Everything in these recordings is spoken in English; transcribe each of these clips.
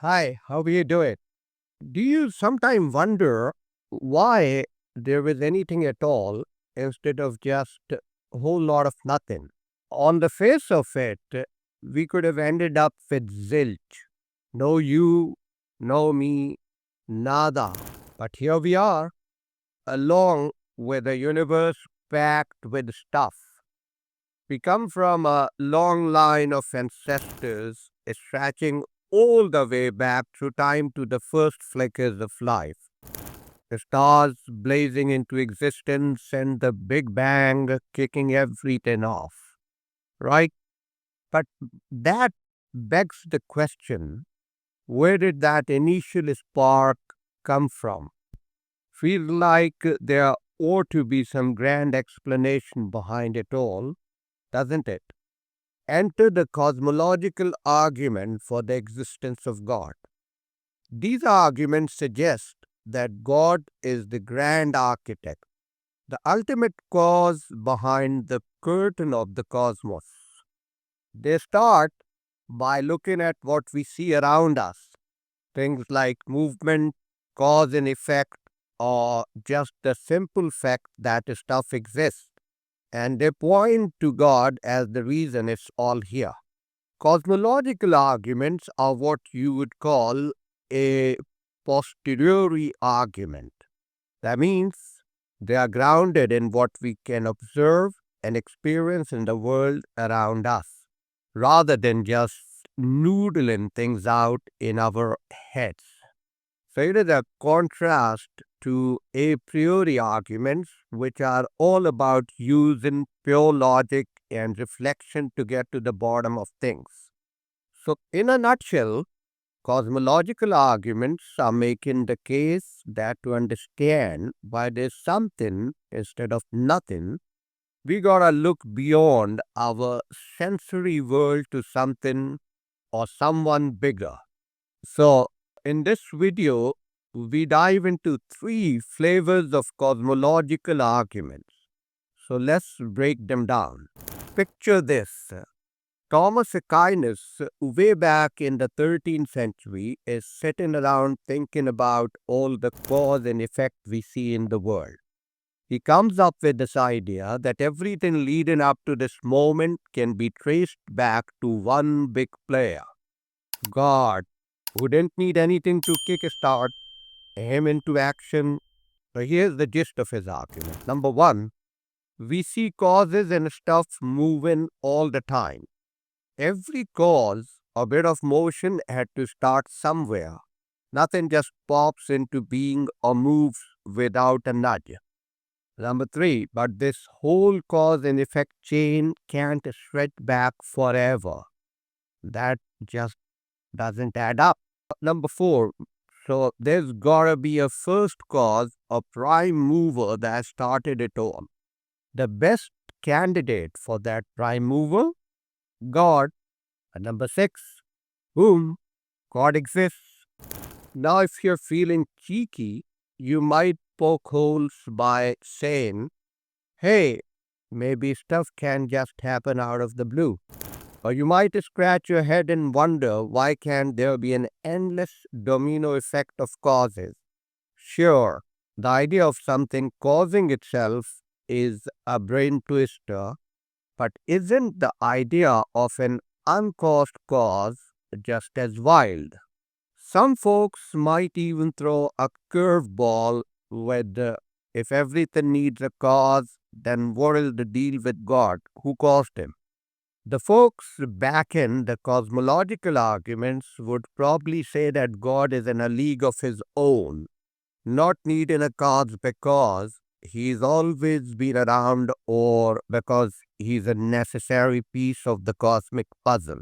Hi, how are you doing? Do you sometimes wonder why there is anything at all instead of just a whole lot of nothing? On the face of it, we could have ended up with zilch. No you, no me, nada. But here we are, along with a universe packed with stuff. We come from a long line of ancestors stretching all the way back through time to the first flickers of life. The stars blazing into existence and the Big Bang kicking everything off, right? But that begs the question, where did that initial spark come from? Feels like there ought to be some grand explanation behind it all, doesn't it? Enter the cosmological argument for the existence of God. These arguments suggest that God is the grand architect, the ultimate cause behind the curtain of the cosmos. They start by looking at what we see around us, things like movement, cause and effect, or just the simple fact that stuff exists, and they point to God as the reason it's all here. Cosmological arguments are what you would call a posteriori argument. That means they are grounded in what we can observe and experience in the world around us, rather than just noodling things out in our heads. So it is a contrast to a priori arguments, which are all about using pure logic and reflection to get to the bottom of things. So, in a nutshell, cosmological arguments are making the case that to understand why there's something instead of nothing, we gotta look beyond our sensory world to something or someone bigger. So, in this video, we dive into three flavors of cosmological arguments. So, let's break them down. Picture this. Thomas Aquinas, way back in the 13th century, is sitting around thinking about all the cause and effect we see in the world. He comes up with this idea that everything leading up to this moment can be traced back to one big player, God, who didn't need anything to kickstart him into action. So here's the gist of his argument. Number one, we see causes and stuff moving all the time. Every cause or bit of motion had to start somewhere. Nothing just pops into being or moves without a nudge. Number three, but this whole cause and effect chain can't stretch back forever. That just doesn't add up. Number four, so there's gotta be a first cause, a prime mover that started it all. The best candidate for that prime mover? God. And number six, boom, God exists. Now, if you're feeling cheeky, you might poke holes by saying, hey, maybe stuff can just happen out of the blue. Or you might scratch your head and wonder why can't there be an endless domino effect of causes? Sure, the idea of something causing itself is a brain twister, but isn't the idea of an uncaused cause just as wild? Some folks might even throw a curveball with if everything needs a cause, then what is the deal with God? Who caused him? The folks backing the cosmological arguments would probably say that God is in a league of his own, not needing a cause because he's always been around or because he's a necessary piece of the cosmic puzzle.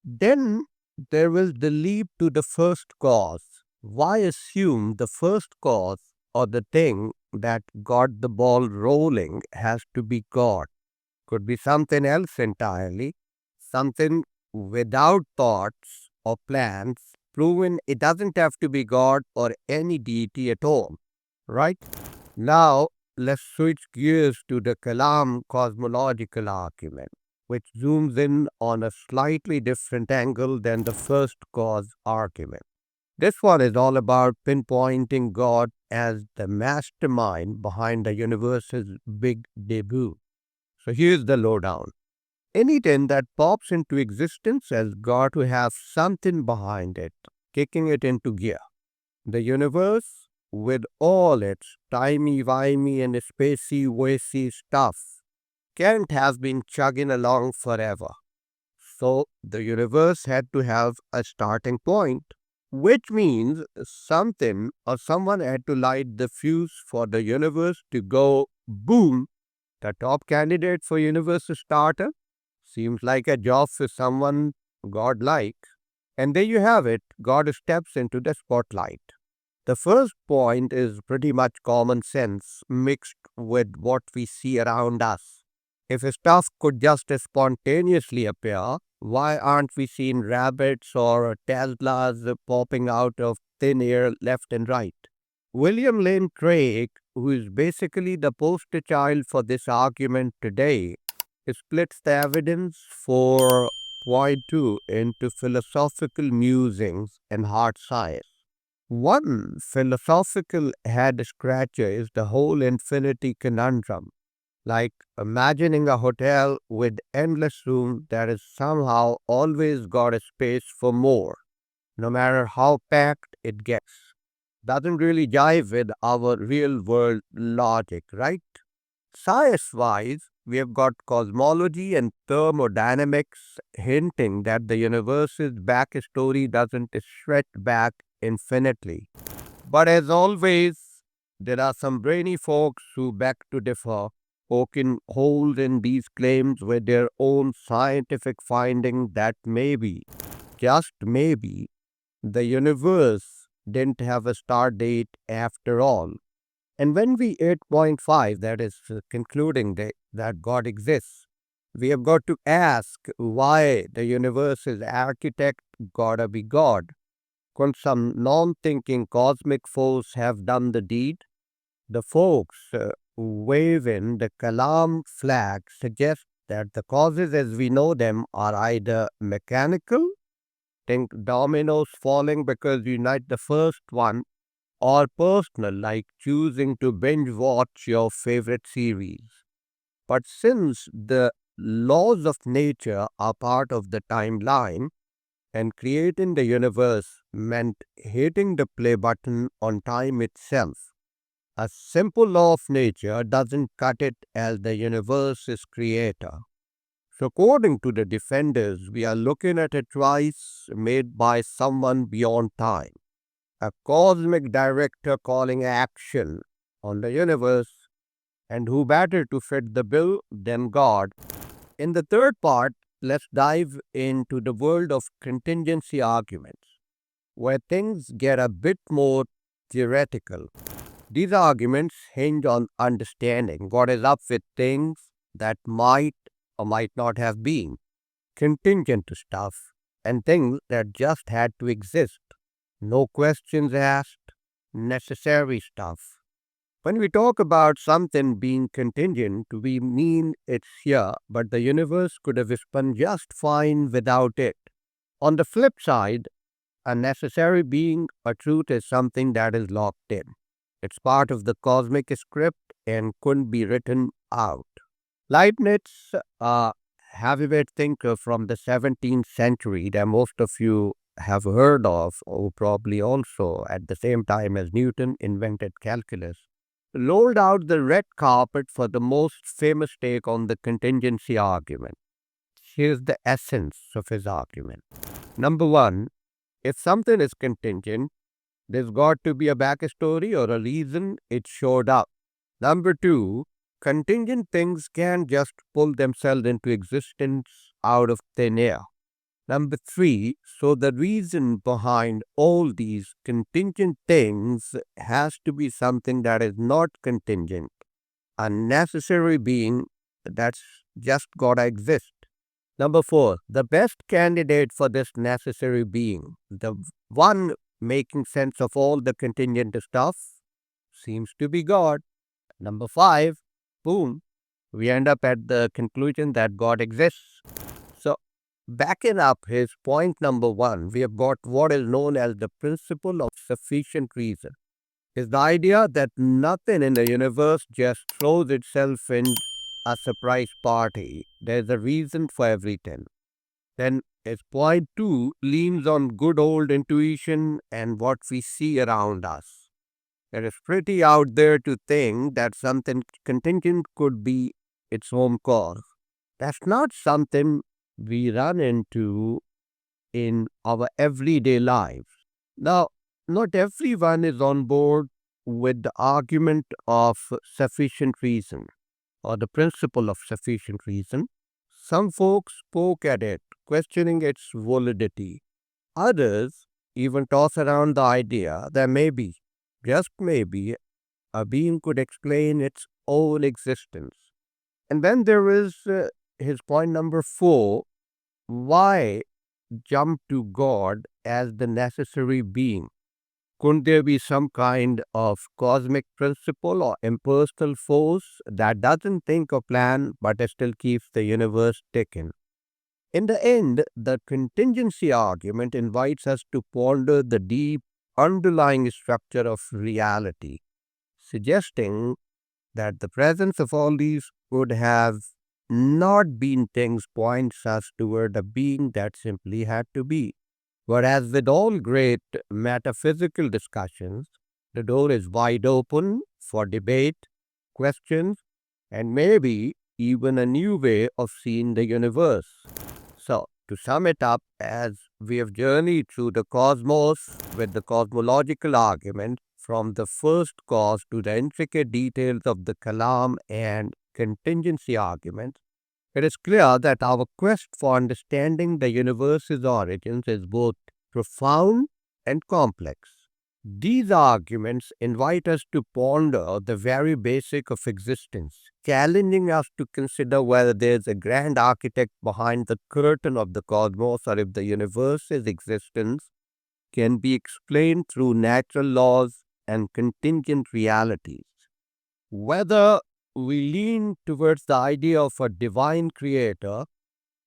Then there is the leap to the first cause. Why assume the first cause or the thing that got the ball rolling has to be God? Could be something else entirely, something without thoughts or plans, proving it doesn't have to be God or any deity at all, right? Now, let's switch gears to the Kalam cosmological argument. which zooms in on a slightly different angle than the first cause argument. This one is all about pinpointing God as the mastermind behind the universe's big debut. So here's the lowdown. Anything that pops into existence has got to have something behind it, kicking it into gear. The universe, with all its timey-wimey and spacey-wacy stuff, can't have been chugging along forever. So the universe had to have a starting point, which means something or someone had to light the fuse for the universe to go boom. The top candidate for universe starter seems like a job for someone godlike. And there you have it, God steps into the spotlight. The first point is pretty much common sense mixed with what we see around us. If stuff could just spontaneously appear, why aren't we seeing rabbits or Teslas popping out of thin air left and right? William Lane Craig, who is basically the poster child for this argument today, splits the evidence for point 2 into philosophical musings and hard science. One philosophical head scratcher is the whole infinity conundrum, like imagining a hotel with endless rooms that is somehow always got a space for more, no matter how packed it gets. Doesn't really jive with our real world logic, right? Science wise, we have got cosmology and thermodynamics hinting that the universe's backstory doesn't stretch back infinitely. But as always, there are some brainy folks who beg to differ, poking holes in these claims with their own scientific finding that maybe, just maybe, the universe didn't have a start date after all. And when we 8.5, that is concluding that God exists, we have got to ask why the universe's architect gotta be God. Could some non-thinking cosmic force have done the deed? The folks waving the Kalam flag suggest that the causes as we know them are either mechanical, think dominoes falling because you unite the first one, or personal, like choosing to binge watch your favorite series. But since the laws of nature are part of the timeline, and creating the universe meant hitting the play button on time itself, a simple law of nature doesn't cut it as the universe's creator. So, according to the defenders, we are looking at a choice made by someone beyond time, a cosmic director calling action on the universe, and who better to fit the bill than God? In the third part, let's dive into the world of contingency arguments, where things get a bit more theoretical. These arguments hinge on understanding what is up with things that might or might not have been, contingent stuff, and things that just had to exist. No questions asked, necessary stuff. When we talk about something being contingent, we mean it's here, but the universe could have spun just fine without it. On the flip side, a necessary being, a truth, is something that is locked in. It's part of the cosmic script and couldn't be written out. Leibniz, a heavyweight thinker from the 17th century that most of you have heard of, or probably also at the same time as Newton invented calculus, rolled out the red carpet for the most famous take on the contingency argument. Here's the essence of his argument. Number one, if something is contingent, there's got to be a backstory or a reason it showed up. Number two, contingent things can't just pull themselves into existence out of thin air. Number three, so the reason behind all these contingent things has to be something that is not contingent, a necessary being that's just gotta exist. Number four, the best candidate for this necessary being, the one making sense of all the contingent stuff, seems to be God. Number five, boom, we end up at the conclusion that God exists. So, backing up his point number one, we have got what is known as the principle of sufficient reason. Is the idea that nothing in the universe just throws itself in a surprise party. There's a reason for everything. Then his point two leans on good old intuition and what we see around us. It is pretty out there to think that something contingent could be its own cause. That's not something we run into in our everyday lives. Now, not everyone is on board with the argument of sufficient reason or the principle of sufficient reason. Some folks poke at it, questioning its validity. Others even toss around the idea that maybe, just maybe, a being could explain its own existence. And then there is his point number four, why jump to God as the necessary being? Couldn't there be some kind of cosmic principle or impersonal force that doesn't think or plan but still keeps the universe ticking? In the end, the contingency argument invites us to ponder the deep underlying structure of reality, suggesting that the presence of all these could have not been things points us toward a being that simply had to be. Whereas with all great metaphysical discussions, the door is wide open for debate, questions, and maybe even a new way of seeing the universe. So, to sum it up, as we have journeyed through the cosmos with the cosmological argument, from the first cause to the intricate details of the Kalam and contingency arguments, it is clear that our quest for understanding the universe's origins is both profound and complex. These arguments invite us to ponder the very basic of existence, challenging us to consider whether there is a grand architect behind the curtain of the cosmos or if the universe's existence can be explained through natural laws and contingent realities. Whether we lean towards the idea of a divine creator,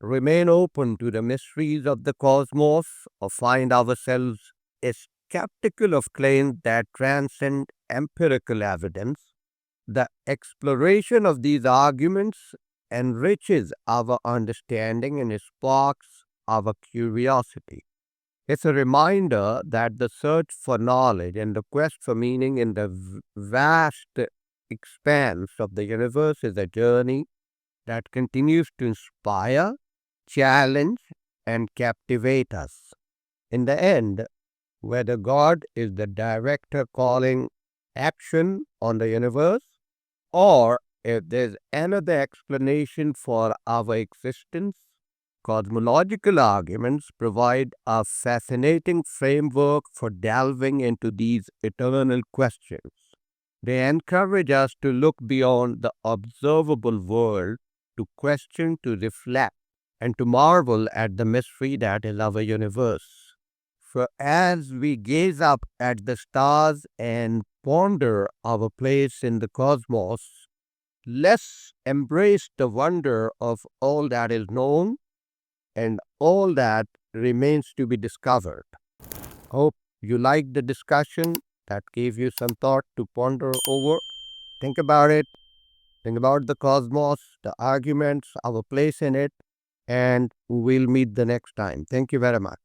remain open to the mysteries of the cosmos, or find ourselves skeptical of claims that transcend empirical evidence, the exploration of these arguments enriches our understanding and sparks our curiosity. It's a reminder that the search for knowledge and the quest for meaning in the vast expanse of the universe is a journey that continues to inspire, challenge, and captivate us. In the end, whether God is the director calling action on the universe, or if there's another explanation for our existence, cosmological arguments provide a fascinating framework for delving into these eternal questions. They encourage us to look beyond the observable world, to question, to reflect, and to marvel at the mystery that is our universe. For as we gaze up at the stars and ponder our place in the cosmos, let's embrace the wonder of all that is known and all that remains to be discovered. Hope you liked the discussion that gave you some thought to ponder over. Think about it. Think about the cosmos, the arguments, our place in it, and we'll meet the next time. Thank you very much.